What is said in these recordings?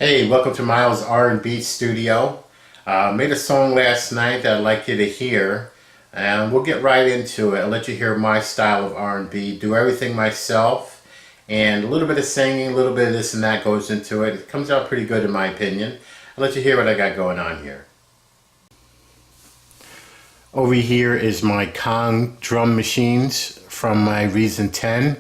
Hey, welcome to MilesR&Beats studio. Made a song last night that I'd like you to hear, and we'll get right into it. I'll let you hear my style of R&B, do everything myself, and a little bit of singing, a little bit of this and that goes into it. It comes out pretty good in my opinion. I'll let you hear what I got going on here. Over here is my Kong drum machines from my Reason 10.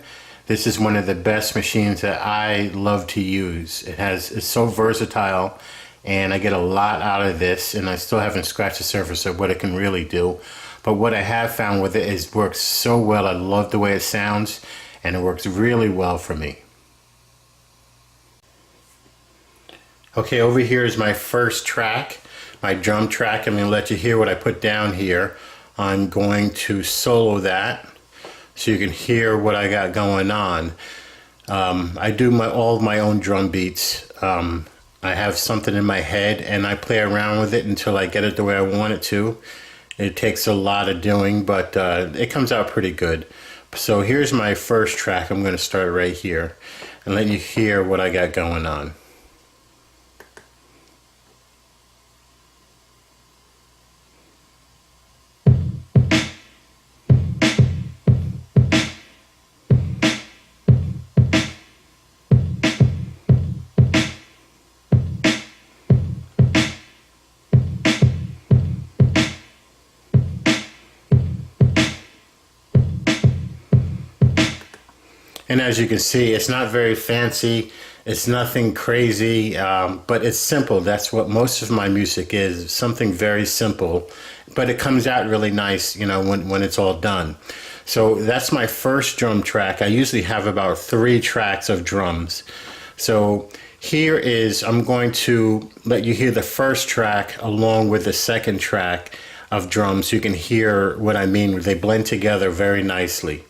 This is one of the best machines that I love to use. It's so versatile, and I get a lot out of this, and I still haven't scratched the surface of what it can really do. But what I have found with it is it works so well. I love the way it sounds, and it works really well for me. Okay, over here is my first track, my drum track. I'm going to let you hear what I put down here. I'm going to solo that, so you can hear what I got going on. I do all of my own drum beats. I have something in my head and I play around with it until I get it the way I want it to. It takes a lot of doing, but it comes out pretty good. So here's my first track. I'm going to start right here and let you hear what I got going on. And as you can see, it's not very fancy, it's nothing crazy, but it's simple. That's what most of my music is, something very simple, but it comes out really nice, you know, when it's all done. So that's my first drum track. I usually have about 3 tracks of drums. So here is, I'm going to let you hear the first track along with the second track of drums so you can hear what I mean. They blend together very nicely.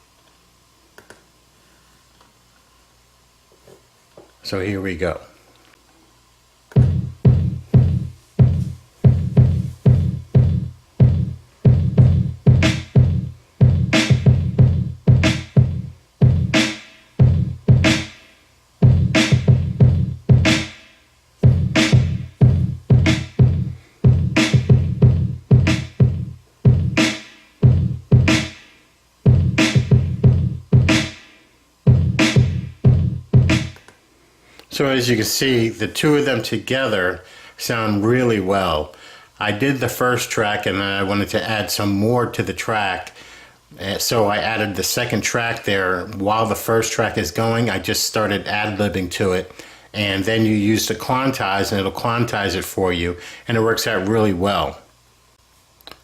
So here we go. So as you can see, the two of them together sound really well. I did the first track and then I wanted to add some more to the track. So I added the second track there. While the first track is going, I just started ad-libbing to it. And then you use the quantize and it'll quantize it for you. And it works out really well.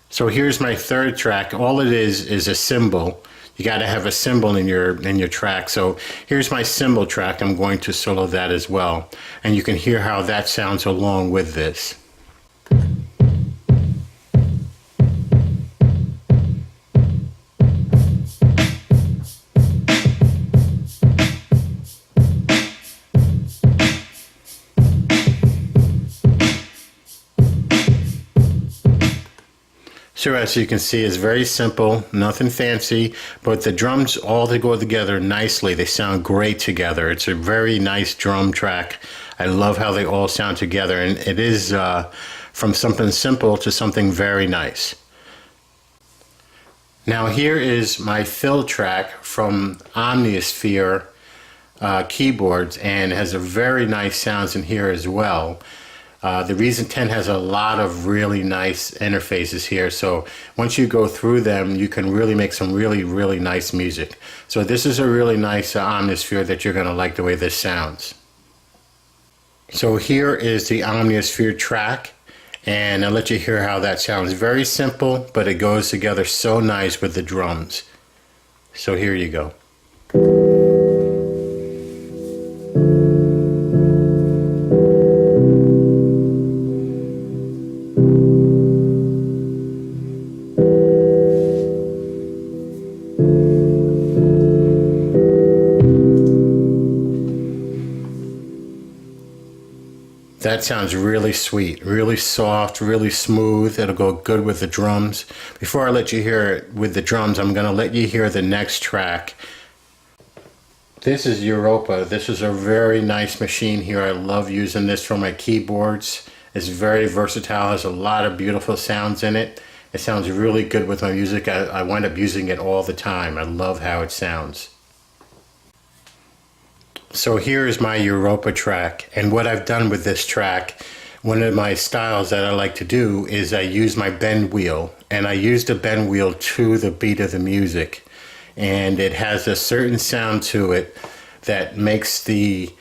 So here's my third track. All it is a cymbal. You got to have a cymbal in your track. So here's my cymbal track. I'm going to solo that as well, and you can hear how that sounds along with this. So as you can see, it's very simple, nothing fancy, but the drums all they go together nicely. They sound great together. It's a very nice drum track. I love how they all sound together, and it is from something simple to something very nice. Now here is my fill track from Omnisphere keyboards, and it has a very nice sounds in here as well. The Reason 10 has a lot of really nice interfaces here, so once you go through them, you can really make some really nice music. So this is a really nice Omnisphere that you're going to like the way this sounds. So here is the Omnisphere track, and I'll let you hear how that sounds. Very simple, but it goes together so nice with the drums. So here you go. That sounds really sweet, really soft, really smooth. It'll go good with the drums. Before I let you hear it with the drums, I'm going to let you hear the next track. This is Europa. This is a very nice machine here. I love using this for my keyboards. It's very versatile, has a lot of beautiful sounds in it. It sounds really good with my music. I wind up using it all the time. I love how it sounds. So here is my Europa track, and what I've done with this track, one of my styles that I like to do is I use my bend wheel, and I use the bend wheel to the beat of the music, and it has a certain sound to it that makes the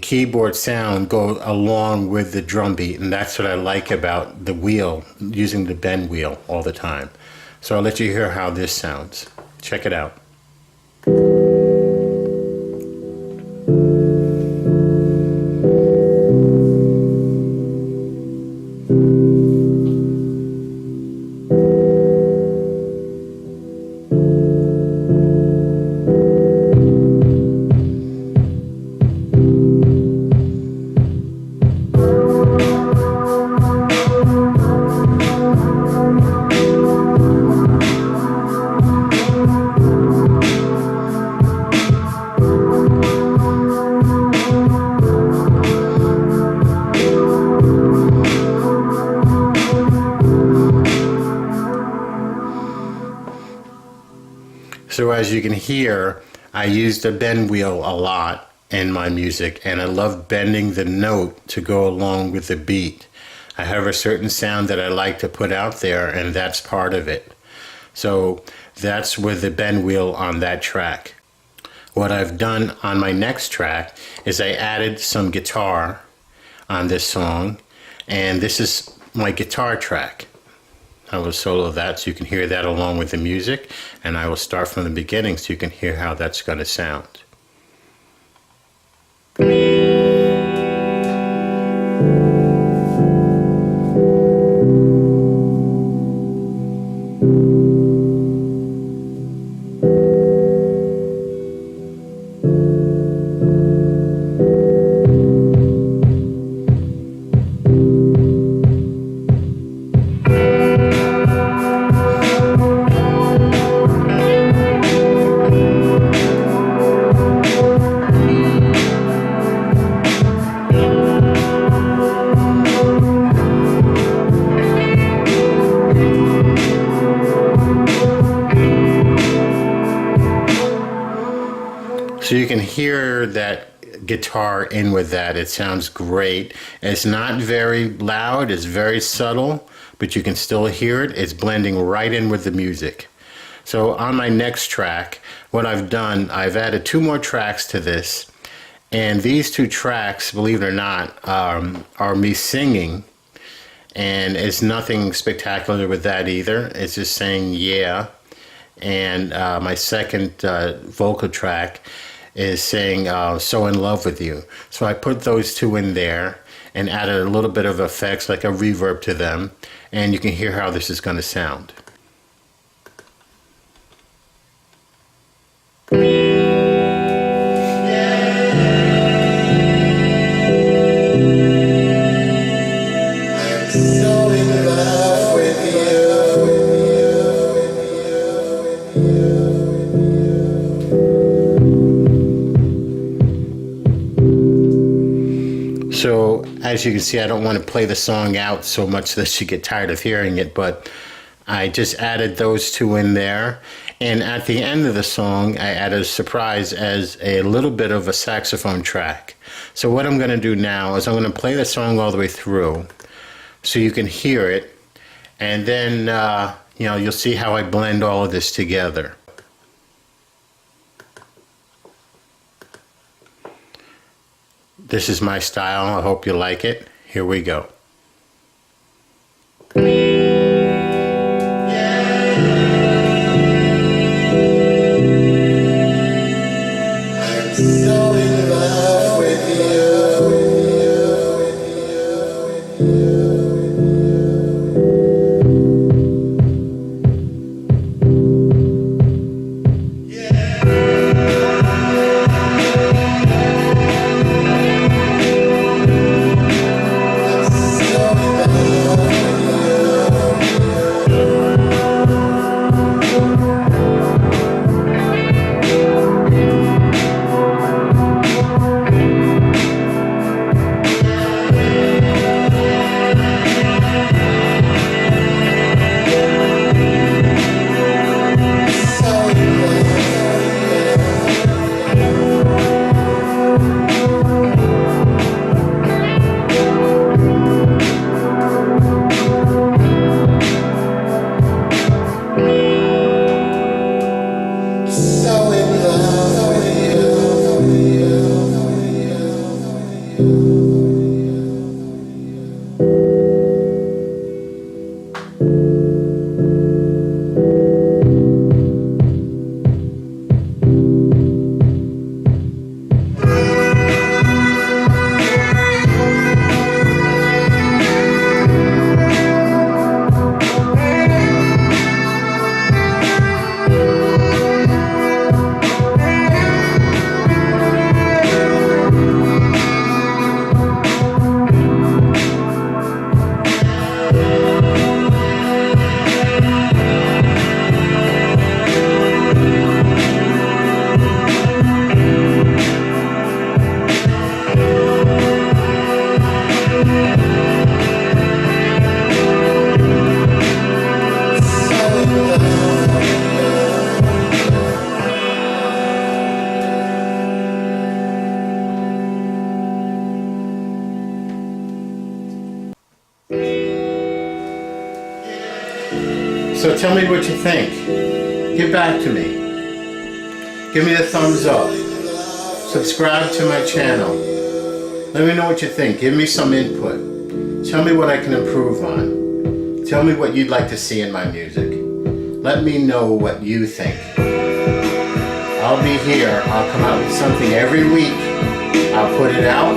keyboard sound go along with the drum beat, and that's what I like about the wheel, using the bend wheel all the time. So I'll let you hear how this sounds. Check it out. So as you can hear, I use the bend wheel a lot in my music, and I love bending the note to go along with the beat. I have a certain sound that I like to put out there, and that's part of it. So that's with the bend wheel on that track. What I've done on my next track is I added some guitar on this song, and this is my guitar track. I will solo that so you can hear that along with the music, and I will start from the beginning so you can hear how that's going to sound. So you can hear that guitar in with that. It sounds great. It's not very loud, it's very subtle, but you can still hear it. It's blending right in with the music. So on my next track, what I've done, I've added 2 more tracks to this. And these 2 tracks, believe it or not, are me singing. And it's nothing spectacular with that either. It's just saying yeah. And my second vocal track is saying so in love with you. So I put those 2 in there and added a little bit of effects like a reverb to them, and you can hear how this is going to sound. So as you can see, I don't want to play the song out so much that you get tired of hearing it, but I just added those 2 in there. And at the end of the song, I added a surprise as a little bit of a saxophone track. So what I'm going to do now is I'm going to play the song all the way through so you can hear it. And then, you'll see how I blend all of this together. This is my style. I hope you like it. Here we go. So tell me what you think. Get back to me. Give me a thumbs up. Subscribe to my channel. Let me know what you think. Give me some input. Tell me what I can improve on. Tell me what you'd like to see in my music. Let me know what you think. I'll be here. I'll come out with something every week. I'll put it out,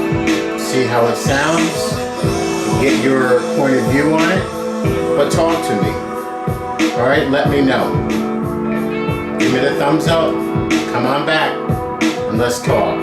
see how it sounds, get your point of view on it, but talk to me. Alright, let me know. Give me the thumbs up, come on back, and let's talk.